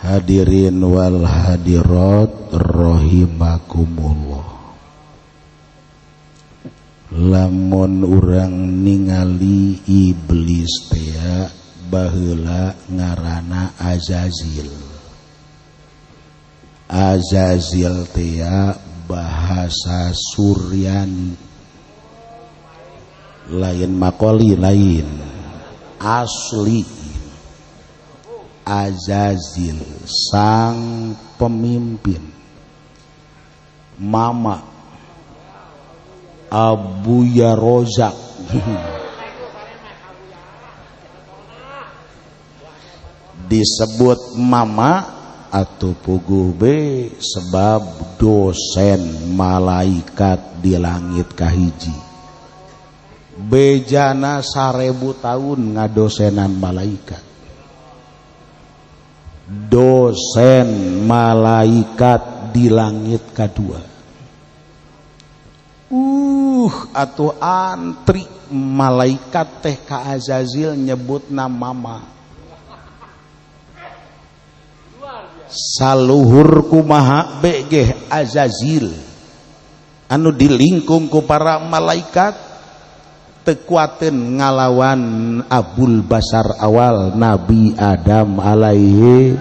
Hadirin wal hadirat rahimakumullah. Lamun urang ningali iblis teh baheula ngaranna Azazil. Azazil teh bahasa Suryani, lain makoli, lain asli. Azazil sang pemimpin, mama Abu Yarozak. Disebut mama atau puguh be sebab dosen malaikat di langit kahiji. Bejana 1000 tahun ngadosenan malaikat. Dosen malaikat di langit kedua. Atuh antri malaikat teh ka Azazil nyebutna mama. Saluhur kumaha begeh Azazil anu dilingkung ku para malaikat tekuaten ngalawan Abul Basar awal Nabi Adam alaihi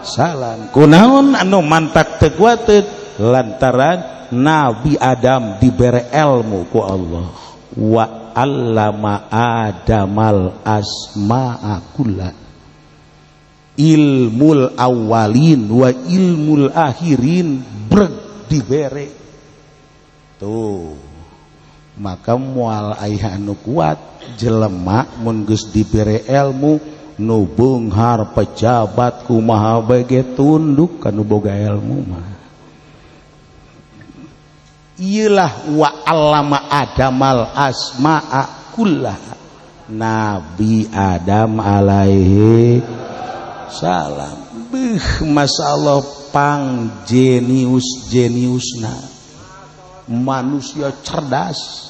salam. Kunaon anu mantak tekuaten lantaran Nabi Adam dibere ilmu ku Allah. Wa allama Adamal asma'a kullah. Ilmul awalin wa ilmul akhirin breg dibere. Tuh. Maka moal aya anu kuat jelema mun geus dibere ilmu nu beunghar pejabat kumaha bage tunduk kanu boga ilmu mah. Iyalah wa allama Adamal asma'a kullah. Nabi Adam alaihi salam. Masyaallah pang jeniusna manusia cerdas.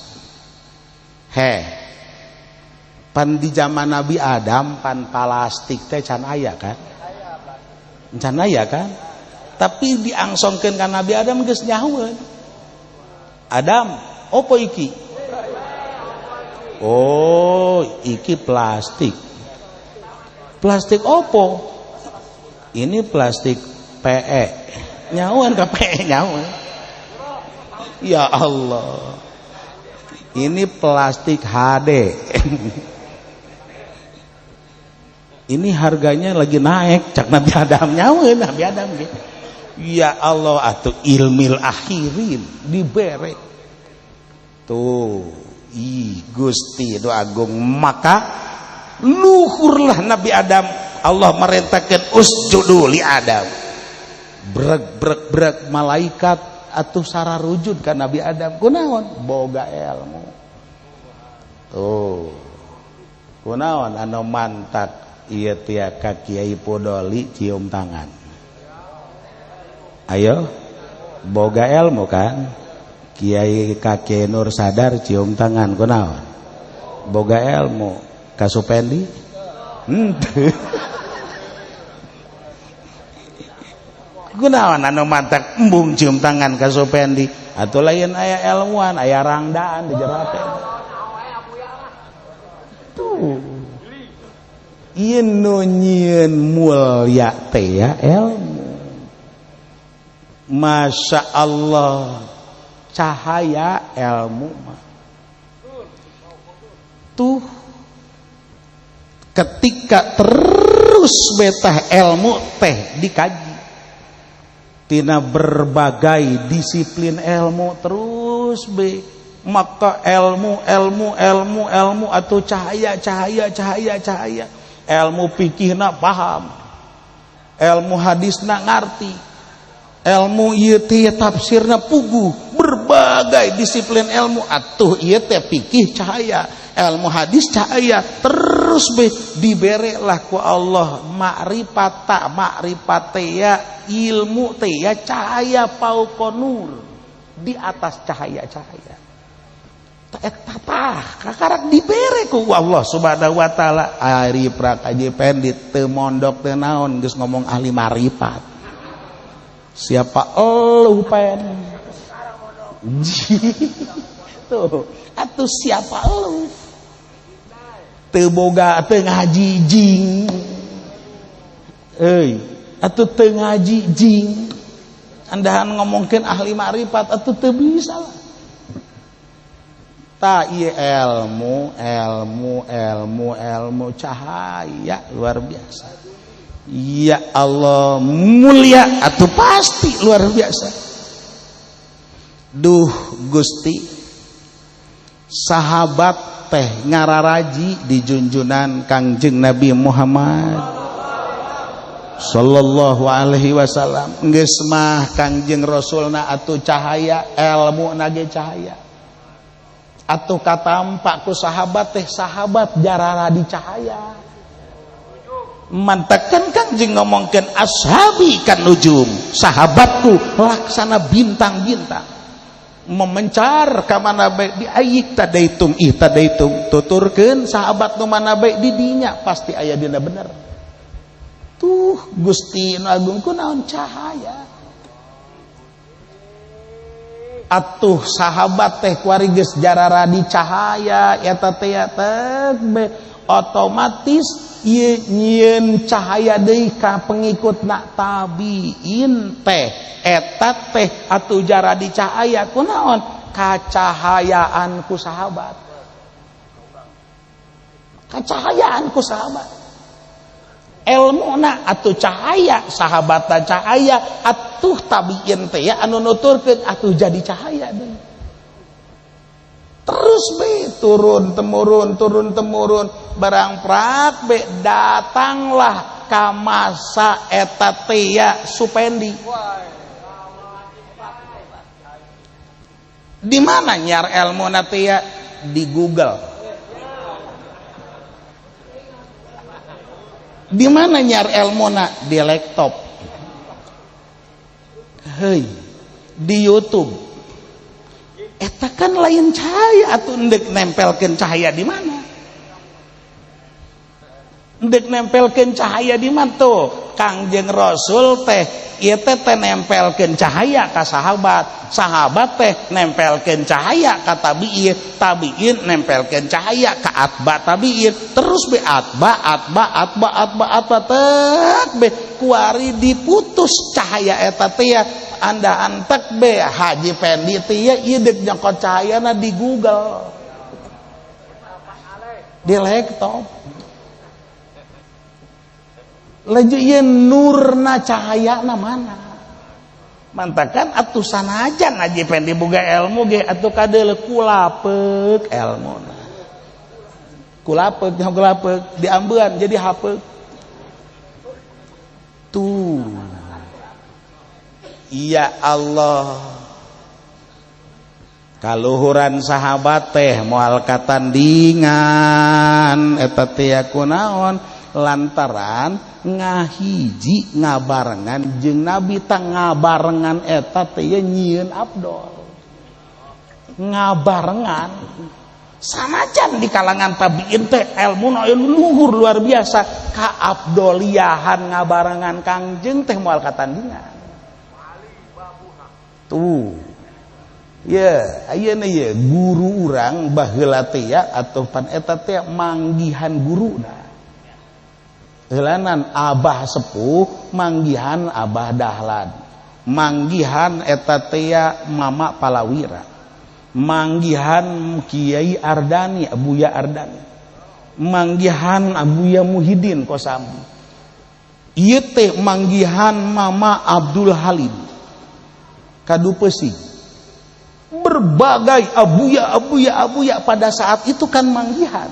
Pan di zaman Nabi Adam pan plastik teh can aya kan? Can aya kan? Tapi diangsongkeun ka Nabi Adam geus nyahueun. Adam, opo iki? Oh, iki plastik. Plastik opo? Ini plastik PE. Nyahueun ka PE nyahueun. Ya Allah. Ini plastik HD. Ini harganya lagi naik. Cak Nabi Adam nyawa Nabi Adam gitu. Ya Allah atuh ilmil akhirin dibere. Tuh, Gusti itu agung. Maka luhurlah Nabi Adam. Allah merintahkan usjudu li Adam. Brek malaikat atuh sararujud ka Nabi Adam. Kunaon? Boga ilmu. Tuh. Kunaon anu mantat ieu teh ka Kiai Podoli cium tangan. Ayo. Boga ilmu kan? Kiai Kakek Nur Sadar cium tangan. Kunaon? Boga ilmu. Ka Supendi? Kunaon anu mantak embung cium tangan ka Supendi atuh lain aya ilmuan aya rangdaan di jero teh. Tuh. Ieu nu nyieun mulya teh ya ilmu. Masya Allah cahaya ilmu mah. Tuh ketika terus betah ilmu teh dikaji tina berbagai disiplin ilmu terus be, maka ilmu atau cahaya ilmu fikihna paham, ilmu hadisna ngarti, ilmu ieu teh tafsirna puguh, berbagai disiplin ilmu atuh ieu teh fikih cahaya, ilmu hadis cahaya, terus be dibere lah ku Allah makrifat ya ilmu teh ya cahaya paukonur di atas cahaya-cahaya. eta tah kakarak dibere ku Allah Subhanahu wa taala. Ari prakaji pendit teu mondok teu naon geus ngomong ahli marifat. Siapa elu pen? Tuh, atuh siapa elu? Teu boga teu ngaji jing. Euy, atuh teu ngaji jing. Andahan ngomongkeun ahli marifat atuh teu bisa lah. Ta ieu ilmu cahaya luar biasa. Ya Allah mulia atuh pasti luar biasa. Duh Gusti, sahabat teh ngararaji di junjunan Kangjeng Nabi Muhammad sallallahu alaihi wasallam. Geus mah Kangjeng Rasulna atuh cahaya, ilmu nage cahaya. Atuh katampak ku sahabat teh sahabat jarara di cahaya. Mantakan Kangjeng ngomongkeun ashabi kan nujum, sahabatku laksana bintang-bintang memencar ka mana bae di ayik tadaitum ihtadaitum, tuturkeun sahabat nu mana bae di dinya pasti aya dina bener. Tuh Gusti nu agung kunaon cahaya. Atuh sahabat teh kuari geus jarara di cahaya eta teh otomatis ieu nyieun cahaya deui ka pengikutna tabiin teh eta teh atuh jara di cahaya kunaon kacahayaan ku sahabat, kacahayaan ku sahabat. Ilmuna atuh cahaya, sahabatna cahaya, atuh tabiin teh ya anu nuturkeun atuh jadi cahaya deui. Terus be turun temurun barang prak be datanglah ka masa eta teh ya Supendi. Di mana nyar ilmuna teh ya? Di Google. Di mana nyar ilmuna? Di laptop. Hei, di YouTube. Eta kan lain cahaya atuh endek nempelkeun cahaya di mana? Endek nempelkeun cahaya di mana tuh? Kangjeng Rasul teh ieu teh nempelkeun cahaya ka sahabat, sahabat teh nempelkeun cahaya ka tabiin, tabiin nempelkeun cahaya ka atba tabiin, terus be atba tek be kuari diputus cahaya eta teh ya. Anda antek be Haji Pendi teh ya ieu deuk nyokot cahayana di Google, di laptop. Laju ieu nurna cahayana mana? Mantakan atuh sanajan Haji Pendi boga ilmu ge atuh kadeuleu kulapeuk ilmuna. Kulapeuk diambeun jadi hapeuk. Tuh. Ya Allah, kaluhuran sahabat teh moal katandingan eta teh kunaon lantaran ngahiji ngabarengan jeung Nabi tang ngabarengan eta teh nyieun afdol. Ngabarengan sanajan di kalangan tabiin teh ilmuna luhur luar biasa, kaabdoliahan ngabarengan Kangjeng teh moal katandingan. Tuh ya ayeuna ye guru urang baheula teh ya atuh pan eta teh manggihan guruna. Heulanan abah sepuh manggihan abah dahlan, manggihan eta teh ya mama palawira, manggihan Kiai Ardani Abuya Ardani, manggihan Abuya Muhyiddin Kosambi. Ieu teh manggihan mama Abdul Halim Kadupesi. Berbagai abuya pada saat itu kan manggihan.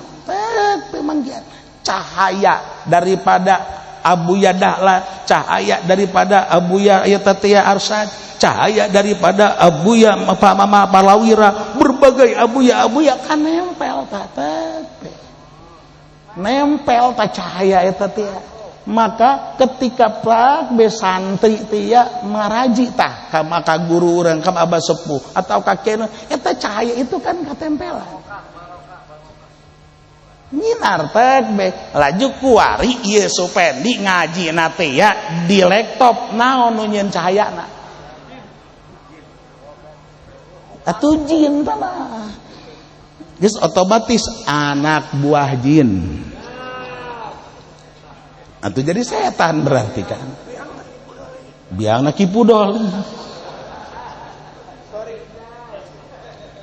Manggihan. Cahaya daripada Abuya Dahlan, cahaya daripada Abuya Ayatatia Arsad, cahaya daripada Abuya Mama Palawira, berbagai abuya kan nempel nempel ta cahaya eta teh. Maka ketika prak be santri teh ya maraji tah ka maka guru urang ka abah sepuh atau ka kena eta cahaya itu kan ketempelan. Nyinar tek be laju kuari ieu Supendi ngaji na teh ya di laptop naon nu nyeun cahayana. Atuh jin tah mah. Geus otomatis anak buah jin. Atuh jadi setan berarti kan. Biangna kipudol.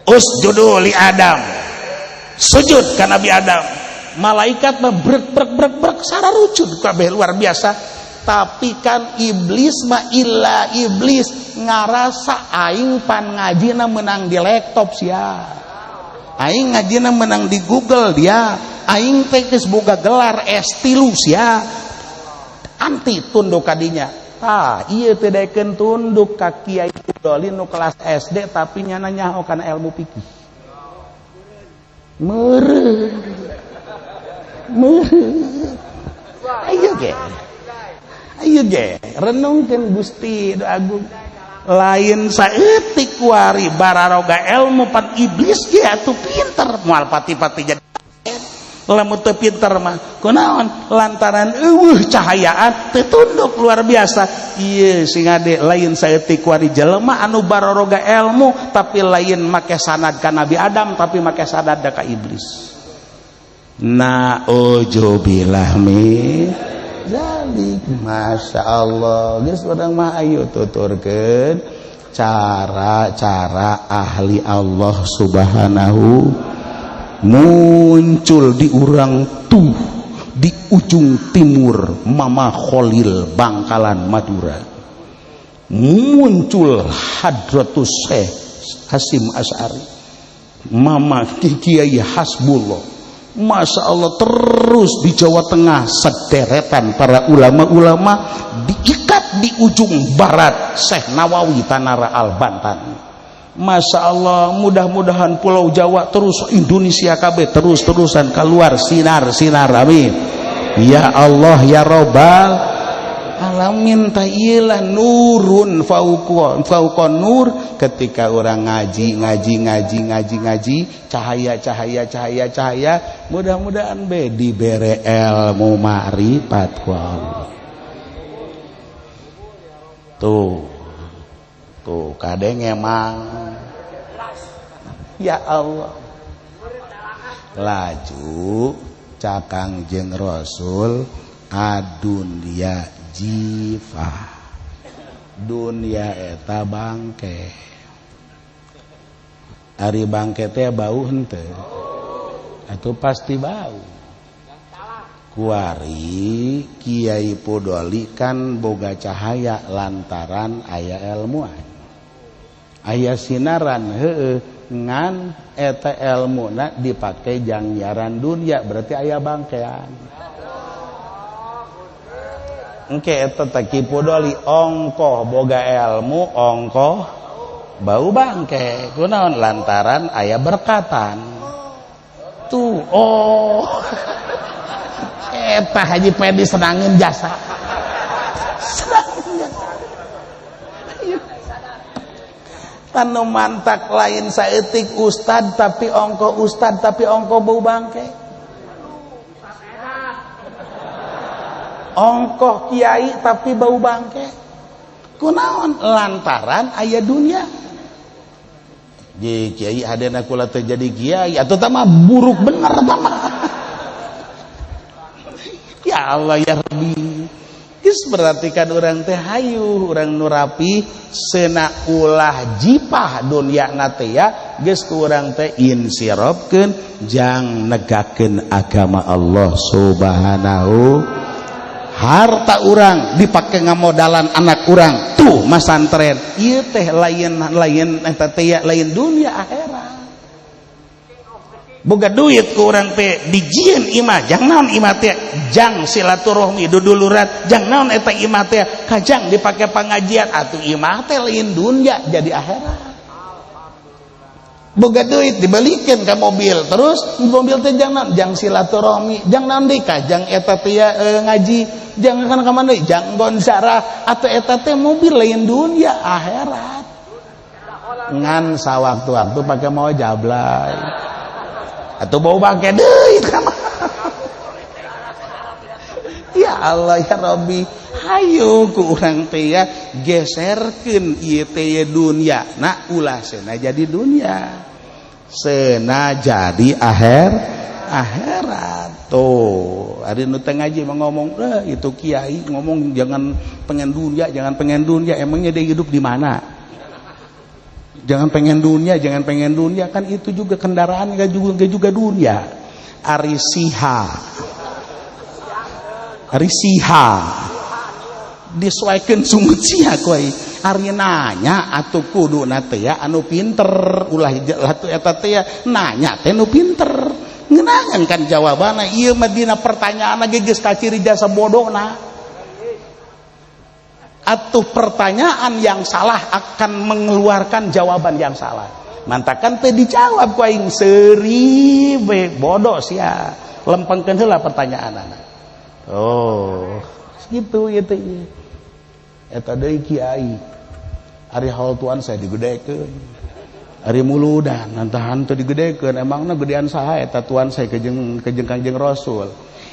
Usjudu li Adam. Sujud ka Nabi Adam. Malaikat mah brek sararucud kabeh luar biasa. Tapi kan iblis mah illa iblis ngarasa aing pan ngajina menang di laptop sia. Aing ngajina menang di Google dia. Aing teh geus boga gelar S3 sia. Anti tunduk kadinya. Ieu teh daekeun tunduk ka Kiai Pudoli nu kelas SD tapi nyana nyaho kana ilmu fikih. Meureun. Ayo ge renungkeun Gusti Agung. Lain saeutik kuari bararoga ilmu pan iblis ge atuh pinter moal pati-pati jadi lamun teu pinter mah kunaon lantaran eueuh cahayaan teu tunduk luar biasa. Ieu sing ade lain saeutik kuari jelema anu bararoga ilmu tapi lain make sanad ka Nabi Adam tapi make sanad ka iblis. Na'udzubillah min zalik. Masya Allah geus urang mah ayo tuturkeun cara-cara ahli Allah subhanahu muncul di urang tuh di ujung timur Mama Kholil Bangkalan Madura. Muncul Hadratus Syekh Hasyim Asy'ari, Mama Kiai Hasbullah. Masya Allah terus di Jawa Tengah sederetan para ulama-ulama diikat di ujung barat Syekh Nawawi Tanara Al Bantan. Masya Allah mudah-mudahan Pulau Jawa terus Indonesia KB terus-terusan keluar sinar-sinar amin ya Allah ya Robbal alamin. Ta'ilah nurun fauqon nur. Ketika orang ngaji cahaya mudah-mudahan be dibere ilmu ma'rifat ku Allah. Tuh kadang emang ya Allah. Laju cakang jeung Rasul adunya jifah. Dunia eta bangke. Ari bangke teh bau henteu? Atuh pasti bau. Kuari Kiai Pudoli kan boga cahaya lantaran aya ilmuan. Aya sinaran heueuh ngan eta ilmuna dipake jangyaran dunia berarti aya bangkean. Engke eta Ki Pudoli ongkoh boga ilmu ongkoh bau bangke. Kunaon lantaran aya berkatan. Tuh eta Haji Pedi senangin jasa. Tanu mantak lain saeutik ustad tapi ongkoh ustad tapi ongkoh bau bangke. Ongkoh kiai tapi bau bangke. Kunaon lantaran aya dunia. Ji kiai hadena kula teh jadi kiai atuh tah mah buruk bener tah mah. Ya Allah ya Rabbi. Geus perhatikan urang teh hayu urang nu rapi seuna ulah jipah dunyana teh ya geus ku urang teh insirofkeun jang negakeun agama Allah subhanahu. Harta urang dipake ngamodalan anak urang tuh masantren ieu teh lain eta teh ya lain dunia akhirat. Boga duit ku urang teh dijieun imah jang naon imah teh jang silaturahmi duduluran jang naon eta imah teh kajang dipake pangajian atuh imah teh lain dunia jadi akhirat. Boga duit dibalikeun ka mobil terus mobil teh jang naon jang silaturahmi jang naon deui kajang eta teh ngaji jang kan ka mana jang gonzara atuh eta teh mobil lain dunia akhirat. ngan sawaktu-waktu pakai mau jablay atau bau pakai deui ya Allah ya Rabbi hayu ku urang teh ya geserkeun ieu teh dunya na ulah seuna jadi dunia seuna jadi akhirat tuh ari nu teu ngaji mah ngomong itu kiai ngomong jangan pengen dunia emangnya dia hidup di mana jangan pengen dunia kan itu juga kendaraan enggak juga dunia ari siha disesuaikan sungut sia kuy ari nanya atuh kuduna teh ya anu pinter ulah atuh eta teh ya nanya teh nu pinter ngeunangan kan jawabanna ieu mah dina pertanyaanna ge geus kaciri jasa bodohna atuh pertanyaan yang salah akan mengeluarkan jawaban yang salah mantakan teu dijawab ku aing seuri we bodoh sia lempengkeun heula pertanyaanna oh gitu ya teh eta deui kiai ari haul tuan saya digedekeun ari muludan nantahan teu digedekeun emangna gedean saha eta tuan saya kejeng Kanjeng Rasul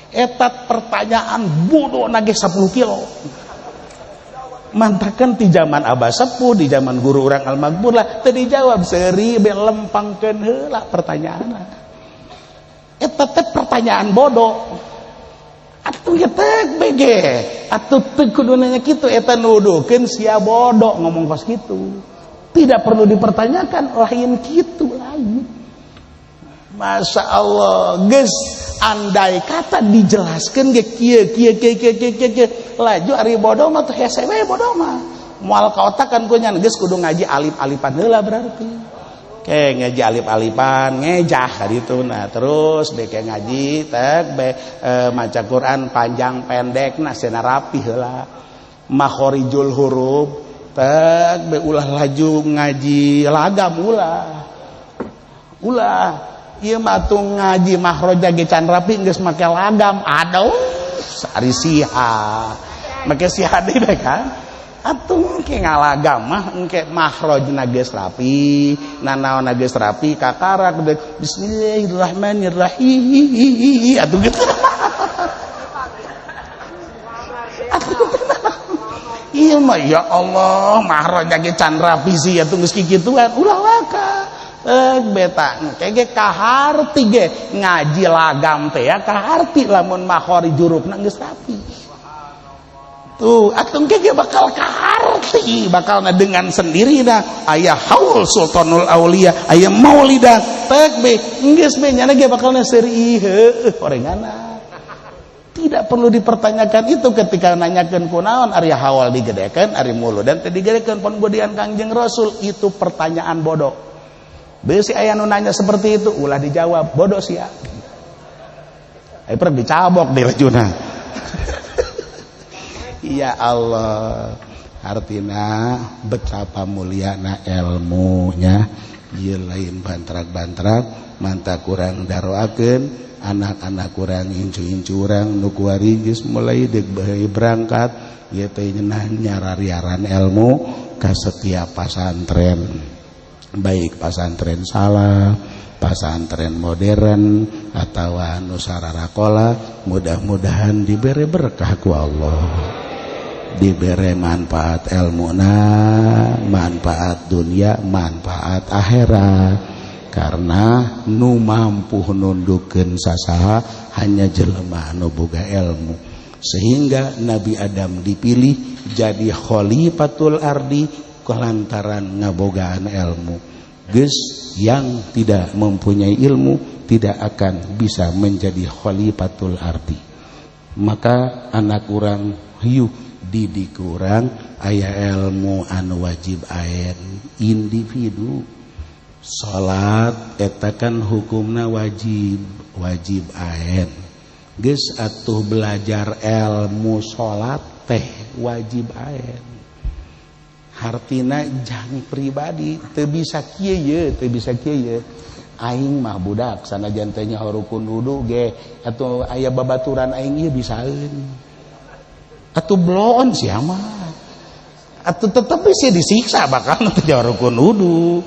eta pertanyaan bodohna ge 10 kilo mantakan di zaman Abah Sepuh di zaman guru urang Al-Maghfur lah teu dijawab seuri be lempangkeun heula pertanyaanna eta teh pertanyaan bodoh atuh ya teh bege atuh teu kudu nanya kitu eta nuduhkeun sia bodoh ngomong kos kitu tidak perlu dipertanyakan lain kitu lain Masya Allah geus andai kata dijelaskeun ge kieu laju ari bodoh mah teh hese we bodoh mah moal kaotakan ku nya geus kudu ngaji alif-alifan heula berarti ke ngaji alif-alifan ngejah gitu nah terus beke ngaji tek be maca Quran panjang pendek nah cenah rapi heula makhorijul huruf tek be ulah laju ngaji lagam ulah ieu mah tuh ngaji makhroja ge can rapi geus make lagam aduh sari siha make siha deui kan atuh engke ngalagam mah engke makhrajna geus rapi nanaonna geus rapi kakarak bismillahirrahmanirrahim atuh gitu ieu mah ya Allah makhrajna ge can rapi sih atuh geus kikituan ulah waka beta engke ge kaharti ge ngaji lagam teh ya kaharti lamun makhraj hurufna geus rapi tuh atuh ge bakal kaharti bakalna dengan sendirinya aya haul sultanul aulia aya maulidah tek be geus be nya ge bakalna seuri heuh orengana tidak perlu dipertanyakan itu ketika nanyakeun kunaon ari haul digedekeun ari muludan teh digedekeun pon budian Kangjeng Rasul itu pertanyaan bodoh beusi aya nu nanya seperti itu ulah dijawab bodoh sia ai pergi dicabok di lejuna ya Allah artina betapa muliana ilmunya ieu lain bantrak-bantrak manta kurang daroakeun anak-anak kurang incu-incu urang nu kuari geus mulai deuk bae berangkat ieu teh nyarariaran ilmu ka setiap pasantren baik pasantren salah pasantren modern atau anu sararakola mudah-mudahan diberi berkah ku Allah diberi manfaat ilmuna manfaat dunia manfaat akhirat karena nu mampu nundukeun sasaha hanya jelema anu boga ilmu sehingga Nabi Adam dipilih jadi khalifatul ardi kelantaran ngabogaan ilmu geus yang tidak mempunyai ilmu tidak akan bisa menjadi khalifatul ardi maka anak urang hiu didik urang aya ilmu anu wajib aen individu salat eta kan hukumna wajib aen geus atuh belajar ilmu salat teh wajib aen hartina jang pribadi teu bisa kieu aing mah budak sanajan teh nya rukun wudu ge atuh aya babaturan aing ieu bisaeun atuh bloon sia mah Atuh tetep sih disiksa bakal teh rukun wudu.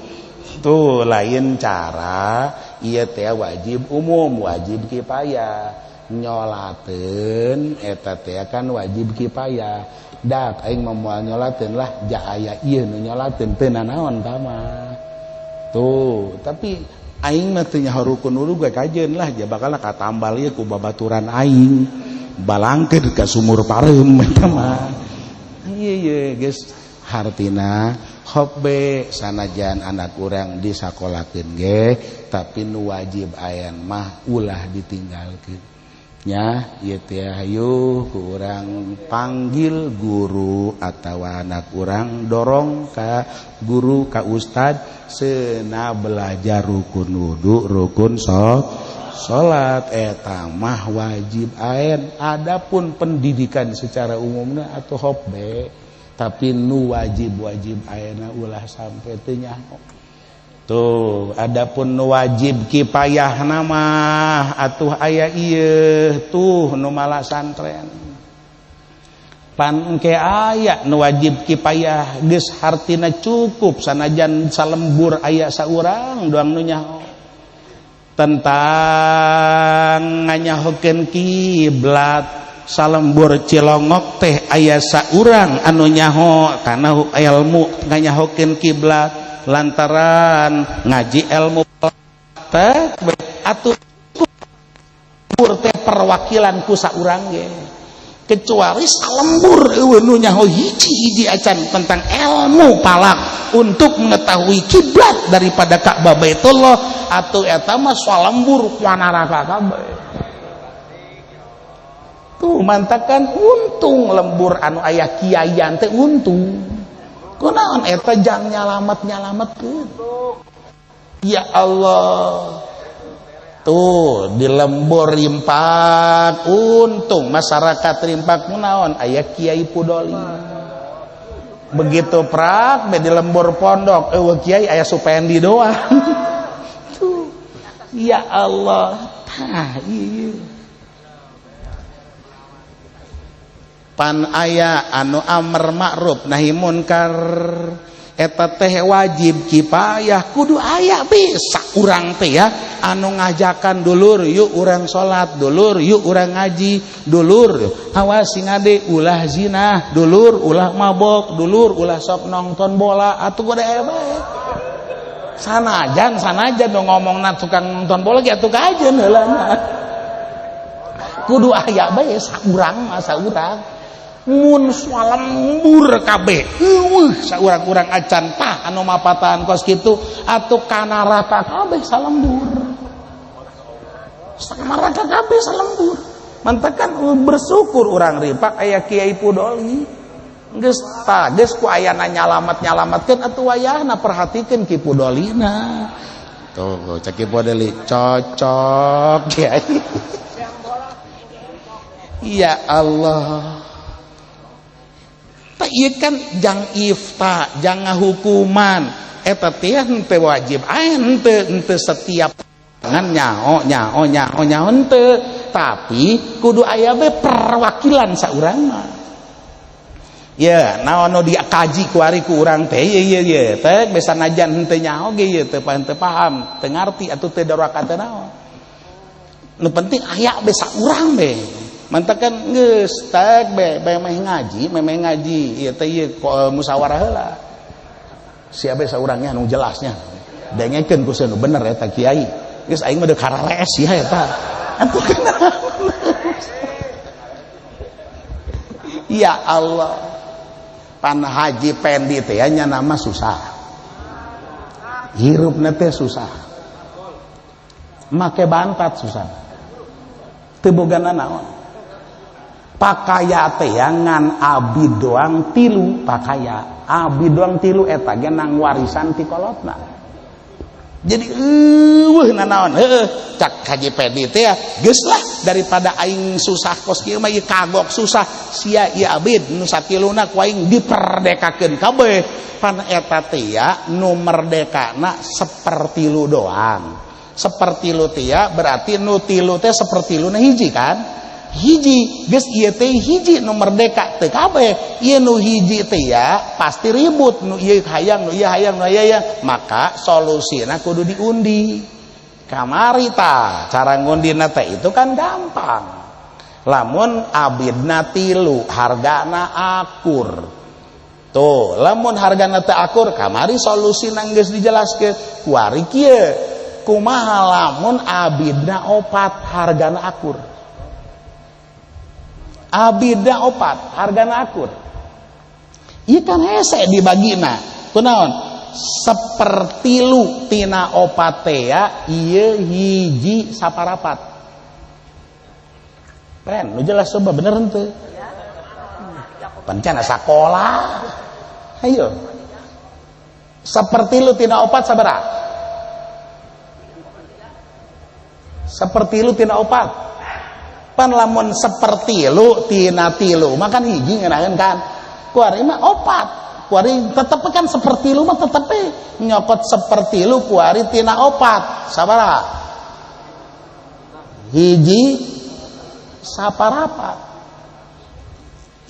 Tuh lain cara ieu teh wajib umum, wajib kifayah. Nyolateun eta teh kan wajib kifayah. Dak aing moal nyolateun lah ja aya ieu nu nyolateun teu nanaon ta mah. Tuh, tapi aing mah teu nyaho rukun wudu ge kajeun lah ja bakal katambal ieu ku babaturan aing. Balangkeun ka sumur pareum eta mah. Ieu geus hartina hobbe sanajan anak urang disakolakeun ge tapi nu wajib ayan mah ulah ditinggalkeun nya ieu teh hayu ku urang panggil guru atawa anak urang dorong ka guru ka ustad seuna belajar rukun wudu rukun salat eta mah wajib ayan. Adapun pendidikan secara umumna atuh hobbe tapi nu wajib ayeuna ulah sampai teu nyaho. Tuh, adapun nu wajib kifayahna mah atuh aya ieu tuh nu mala santren. Pan engke aya nu wajib kifayah geus hartina cukup sanajan salembur aya saurang doang nu nyaho. Tentang nganyahokeun kiblat salembur Cilongok teh aya saurang anu nyaho kana ilmu nganyahokeun kiblat lantaran ngaji ilmu teh atuh lembur teh perwakilan ku saurang ge kecuali salembur eueuh nu nyaho hiji acan tentang ilmu palak untuk mengetahui kiblat daripada Ka'bah Baitullah atuh eta mah salembur ku neraka kabeh. Tuh mantakan untung lembur anu aya kiayan teh untung. Kunaon eta jang nyalametkeun. Ya Allah. Tuh di lembur rimpak untung masyarakat rimpak kunaon aya Kiai Pudoli. Begitu prak be di lembur pondok eueuh kiai aya Supendi doang. Tuh. Ya Allah. Tah ieu. Pan aya anu amr ma'ruf nahi munkar eta teh wajib kifayah kudu aya bisa urang teh ya anu ngajakan dulur yuk urang salat dulur yuk urang ngaji dulur awas sing ade ulah zina dulur ulah mabok dulur ulah sok nonton bola atuh kudu aya bae sanajan nu ngomongna tukang nonton bola ge atuh kajeun heula kudu aya bae saurang mah saurang mun salembur kabeh saurang-urang acan tah anu mapatan kos kitu atuh kana neraka kabeh salembur samaraka kabeh salembur mantakan bersyukur urang ripak aya Kiai Pudoli geus tah geus ku ayana nyalametkeun atuh wayahna perhatikeun Ki Pudolina tuh cek Ki Pudoli cocok Kiai. Ya Allah. Ieu kan jang ifta, jang ngahukuman. Eta teh henteu wajib aya henteu setiap nyaho henteu, tapi kudu aya be perwakilan saurang. Ya, naon nu dikaji ku ari ku urang teh ye teh besa najan henteu nyaho ge ye teu paham, teu ngarti atuh teu doraka teu naon. Nu penting aya be saurang be. Mantakan geus tag memeh ngaji ieu teh ieu musyawarah heula. Si abe saurangnya anu jelasnya. Dengekeun ku seunu bener eta kiai. Geus aing mah deuk karalees ya eta. Atuh kenapa? Ya Allah. Pan haji pendi teh nya nama susah. Hirupna teh susah. Make bantat susah. Teu bogana naon. Pakaya teh ngan abi doang tilu pakaya abi doang tilu eta ge nang warisan ti kolotna jadi nanaon cak haji pedi teh geus lah daripada aing susah kos kieu mah ieu kagok susah sia ieu abid nu satiluna ku aing diperdekakeun kabeh pan eta teh nu merdekana sapertilu doang sapertilu teh berarti nu tilu teh sapertiluna hiji kan hiji geus ieu teh hiji nu merdeka teu kabeh. Ieu nu hiji teh ya pasti ribut, nu ieu hayang nu ieu hayang nu aya, maka solusina kudu diundi. Kamari tah cara ngundina teh itu kan gampang. Lamun abidna 3 hargana akur. Tuh, lamun hargana teu akur, kamari solusina geus dijelaskeun. Kuari kieu, kumaha lamun abidna 4 hargana akur. Abidna 4 hargana akur. Ieu kan hese dibagina. Kunaon? 1/3 tina 4 teh ya ieu hiji saparapat. Pen, nu jelas coba bener henteu? Pancana sakola. Ayo. 1/3 tina 4 sabaraha? 1/3 tina 4. Pan lamun 1/3 tina 3, makan hiji ngeunaheun kan. Kuari mah 4. Kuari tetep kan 1/3 mah tetep nyokot 1/3 kuari tina 4. Sabaraha? Hiji saparapat.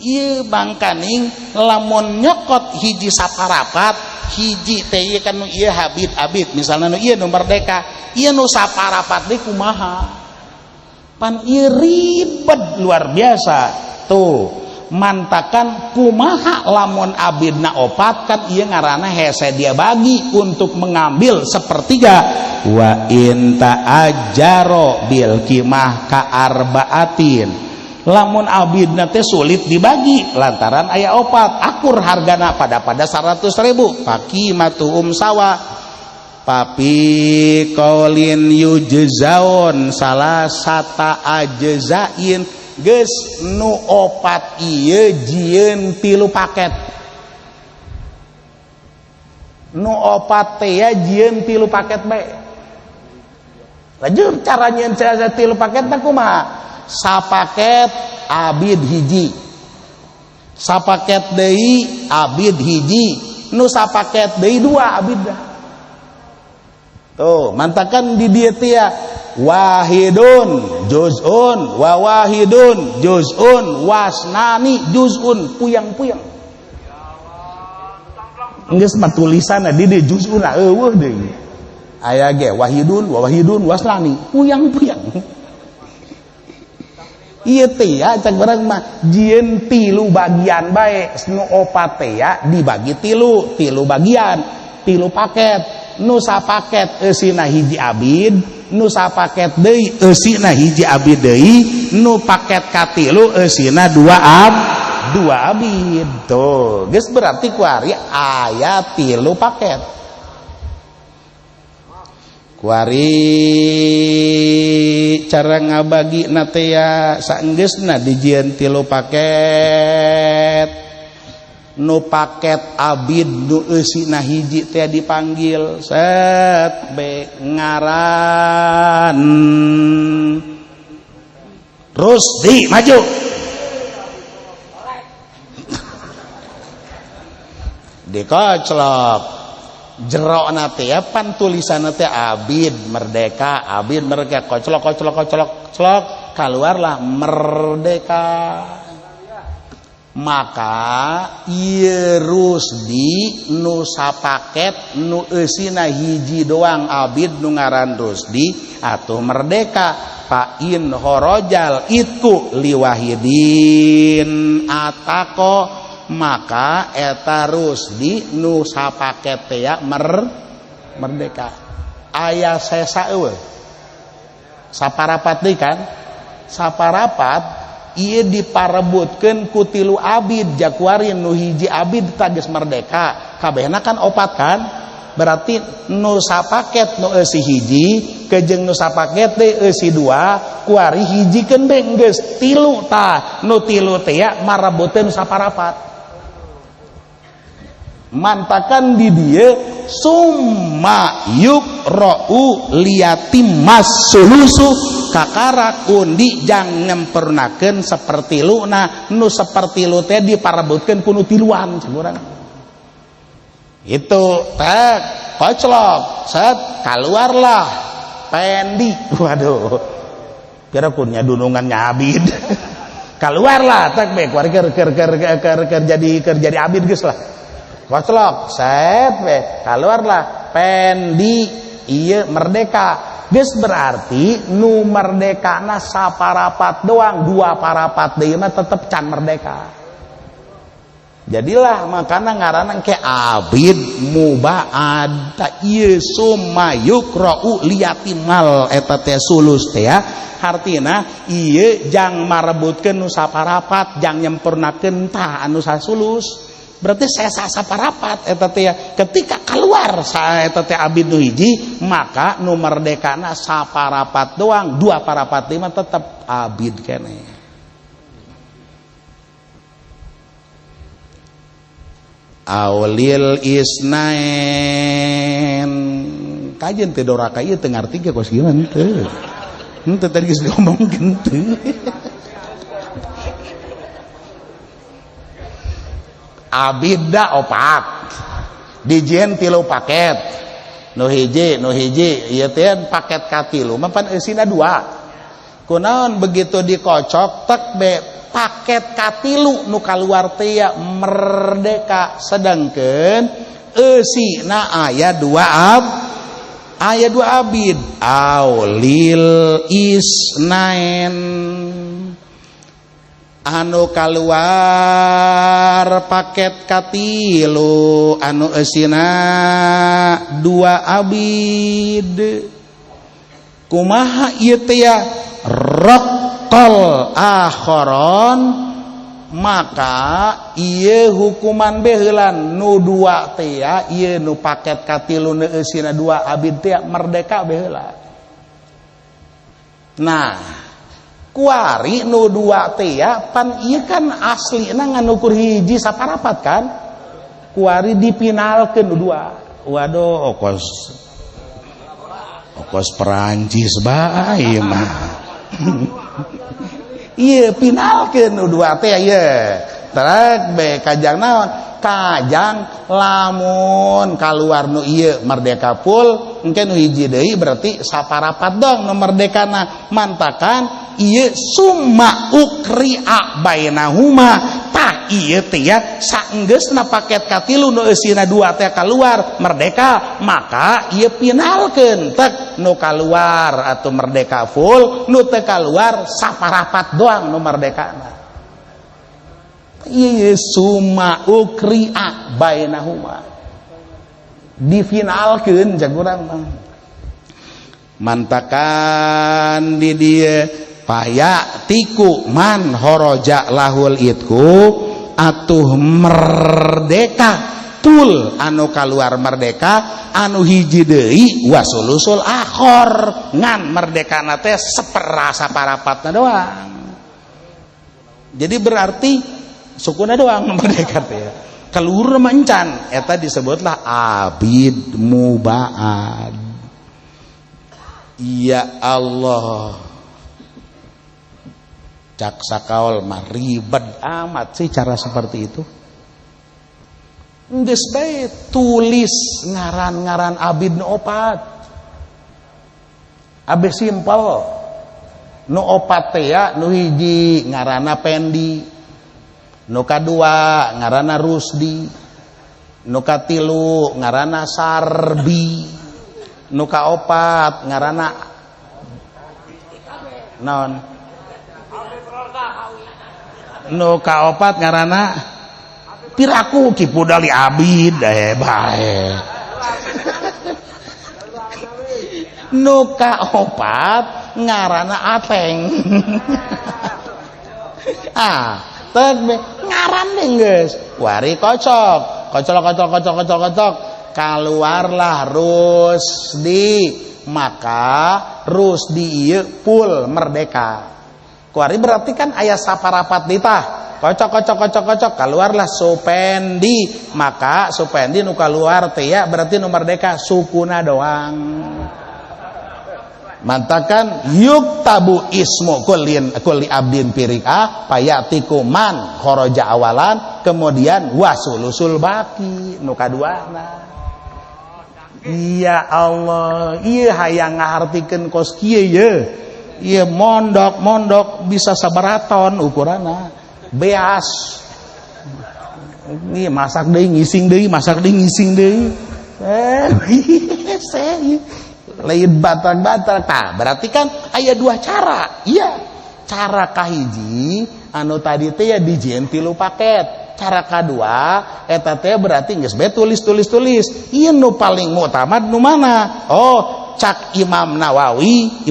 Ieu bangkaning lamun nyokot hiji saparapat, hiji teh kan nu ieu habid misalna nu ieu nu merdeka, ieu nu saparapat deui kumaha? Pan ieu ribet luar biasa. Tuh, mantakan kumaha lamun abidna 4 kan ieu ngaranna hese dia bagi untuk mengambil 1/3. Wa in ta'ajjaro bil qimah ka arbaatin. Lamun abidna teh sulit dibagi lantaran aya 4 akur hargana pada 100.000 paqimatu sawa papi qaulin yujzaun salasata ajzain geus nu 4 ieu jieun 3 paket. Nu 4 teh ya jieun 3 paket bae. Lajur cara nyieun 3 paket teh kumaha? Sapaket abid hiji, sapaket deui abid hiji, nu sapaket deui 2 abid dah. Tuh, mantakan di dieu teh ya wahidun juz'un wa wahidun juz'un wasnani juz'un puyang-puyang. Geus mah tulisanna di dieu juz'un eueuh deui. Aya ge wahidun wa wahidun wasnani puyang-puyang. Ieu teh ya cak barang mah jieun 3 bagian bae, nu 4 teh ya dibagi 3 bagian, 3 paket. Nu sapaket eusina hiji abid, nu sapaket deui eusina hiji abid deui, nu paket ka 3 eusina 2 abid. Tuh, geus berarti kuari aya 3 paket. Kuari cara ngabagi nate ya saenggeusna dijieun 3 paket. Nu paket abid nu eusina hiji teh dipanggil set be ngaran Rusdi maju. Dikoclok jero nate ya pan tulisan teh abid merdeka koclok keluarlah merdeka. Maka ieu Rusdi nu sapaket nu eusina hiji doang abid nu ngaran Rusdi atuh merdeka pain horojal itu liwahidin atako. Maka eta Rusdi nu sapaket teh ya merdeka. Aya sesa eueuh. Saparapat deui kan? Saparapat ieu diparebutkeun ku 3 abid jakuari nu hiji abid tah geus merdeka. Kabehna kan 4 kan? Berarti nu sapaket nu eusi hiji kejeng nu sapaket teh eusi 2 kuari hijikeun be geus 3 tah. Nu 3 teh ya marebutkeun saparapat. Mantakan di dia summa yukra'u liyatim masulusu kakara undi jang nyempurnakeun 1/3 nu 1/3 teh diparebutkeun ku nu 3-an caguran. Itu teh koclok set keluarlah pendi. Waduh. pirakunnya dunungannya abid. Keluarlah tak be ker jadi abid geus lah. Koclok set be keluarlah pendi ieu merdeka. Geus berarti nu merdekana saparapat doang, 2 parapat deui mah tetep can merdeka. Jadilah makana ngaranna ke abid mubaad ta ieu summa yuqra'u liyatimal eta teh sulus teh ya. Hartina ieu jang marebutkeun nu saparapat, jang nyempurnakeun tah anu sasulus. Berarti sesa saparapat eta teh ya. Ketika keluar sa eta teh abid nu hiji, maka nu merdekana saparapat doang, 2 parapat deui mah tetep abid keneh. Aulil isnain kajian teh doraka ieu teu ngarti ge kos gimana teu. Henteu tadi geus ngomongkeun teu. Abida opat. Dijieun 3 paket. Nu hiji ieu teh paket ka3 mah pan eusina 2. Kunaon begitu dikocok tek be paket katilu nu kaluar teh ya merdeka, sedangkeun eusina aya 2 abid. Aulil isnain anu kaluar paket katilu anu eusina 2 abid. Kumaha ieu teh ya Raqal akharon, maka ieu hukuman beheulan nu 2 teh ya ieu nu paket katilu nu eusina 2 abid teh merdeka beheula. Nah, kuari nu 2 teh ya pan ieu kan aslina nganukur hiji saparapat kan. Kuari dipinalkeun nu 2. Waduh ongkos Perancis bae mah. Iya pinalkeun nu 2 teh ieu. Terus be kajang naon? Kajang lamun kaluar nu ieu merdeka full, engke nu hiji deui berarti saparapat dong nu merdekana. Mantakan ieu summa ukri'a bainahuma. Tah ieu teh ya saenggeusna paket katilu nu eusina 2 teh kaluar merdeka, maka ieu pinalkeun tek nu kaluar atuh merdeka full, nu teu kaluar saparapat doang nu merdekana. Ieu summa ukri'a bainahuma. Difinalkeun jak urang mah. Mantakan di dieu paya tiku man horoja lahul itku atuh merdeka tul anu kaluar merdeka anu hiji deui wasulusul akhor ngan merdekana teh saparapatna doang. Jadi berarti sukuna doang merdeka teh kaluhur mah encan eta disebutlah abid mubaad. Ya Allah, cak sakaol mah ribet amat sih cara seperti itu. Geus bae tulis ngaran-ngaran abid nu 4. Abis simpel. Nu 4 teh ya nu hiji ngaranna Pendi, nu kadua ngaranna Rusdi, nu katilu ngaranna Sarbi, nu kaopat ngaranna naon? Nu kaopat ngaranna piraku kipudali abid bae. Nu kaopat ngaranna Ateng. Teu ngaran deh geus. Wari kocok kaluarlah Rusdi, maka Rusdi ieu full merdeka. Kuari berarti kan aya saparapat ditah. Kocok keluarlah Supendi, maka Supendi nu keluar teh ya berarti nu merdeka sukuna doang. Mantakan yuktabu ismu kulli abdin pirika payatiku man kharaja awalan, kemudian wasulusul baki nu kaduana. Ya Allah, ieu hayang ngahartikeun kos kieu ye. Iya mondok bisa sabaraton ukuranna beas. Ini masak deui ngising deui. Lain batak-batak. Tah, berarti kan aya dua cara. Iya. Cara kahiji anu tadi teh ya dijieun 3 paket. Cara kedua eta teh berarti geus bae tulis. Ieu nu paling mutamad nu mana? Oh, cak Imam Nawawi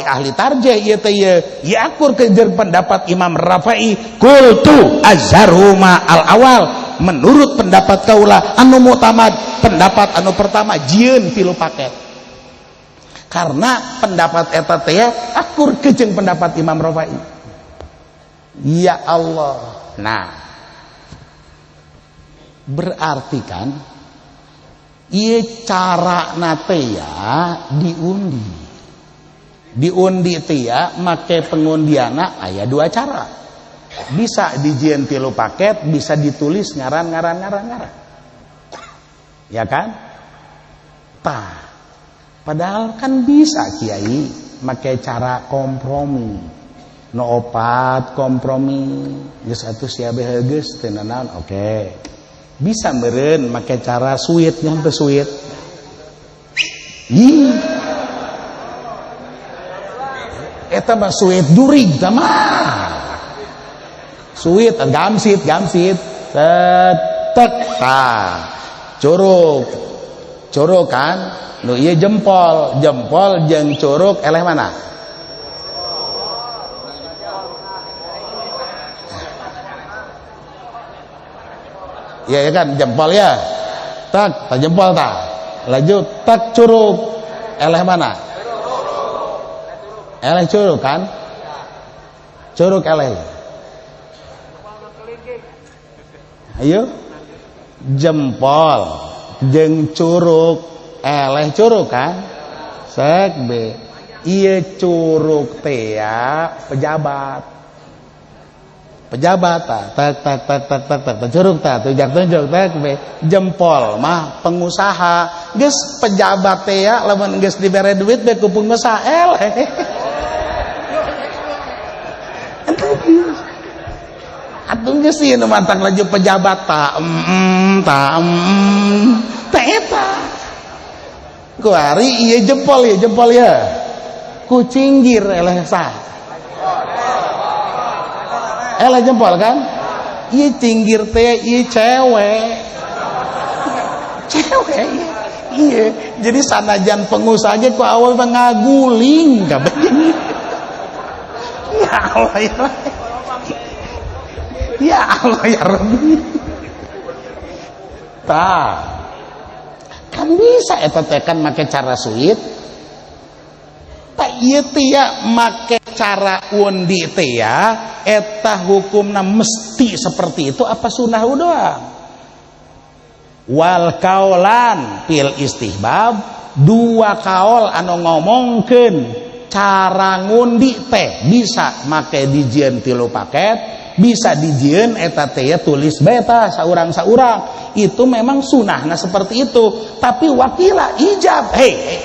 ahli tarjih ieu teh ya akur kejer pendapat Imam Rafi'i qultu azharuma al awal. Menurut pendapat kaula anu mutamad pendapat anu pertama jieun 3 paket. Karena pendapat eta teh akur kejeung pendapat Imam Rafi'i. Ya Allah. Nah, berarti kan ieu carana teh ya diundi teh ya make pengundiana aya 2 cara. Bisa dijieun 3 paket, bisa ditulis ngaran. Ya kan? Tah. Padahal kan bisa Kiai make cara kompromi. No opat kompromi. Geus atuh sia beh geus teu naon oke. Bisa meureun make cara sweet nya teu sweet. Eta mah sweet durig tah mah. Sweet gamsit. Tek tah. Curug kan. Nu ieu jempol jeung curug eleh mana? Ya kan jempol ya. Tak jempol tak. Lanjut tak curug. Eleh mana? Eleh curug kan? Curug eleh. Ayo. Jempol jeung curug eleh curug kan? Sek be. Ieu curug teh ya pejabat tak curug tak tunjuk tak be. Jempol mah pengusaha. Geus pejabat teh ya lamun geus dibere duit be ku pengusaha eleh. Atuh geus ieu nu mantang laju pejabat ta eta. Kuari ieu jempol ya. Ku cinggir eleh sah. Eleh jempol kan? Ieu cinggir teh ieu cewek. Iya. Jadi sanajan pengusaha ge ku awal mah ngaguling kabeh. Ya Allah ya. Ya Allah ya Rabbi. Tah. Kan bisa eta teh kan make cara sweet. Tak ieu teh ya make cara undi teh ya eta hukumna mesti seperti itu apa sunah doang? Wal kaulan fil istihbab 2 kaul anu ngomongkeun cara ngundi teh bisa make dijieun 3 paket, bisa dijieun eta teh tulis beta saurang itu memang sunahna seperti itu. Tapi wakila ijab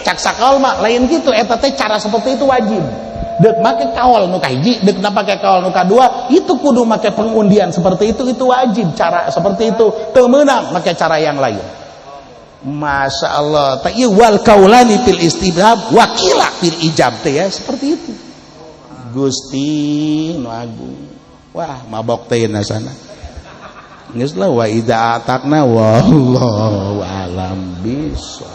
cak sakaul mah lain gitu eta teh cara seperti itu wajib. Deuk make kaul nu kahiji, deuk make kaul nu kadua itu kudu make pengundian seperti itu wajib. Cara seperti itu teu meunang make cara yang lain. Masya Allah. Ta ieu wal kaulani fil istibhab wakila fil ijab teh ya seperti itu. Gusti nu agung. Wah, mabok teh sana. Geus lah wa idza atakna wallahu alam bis.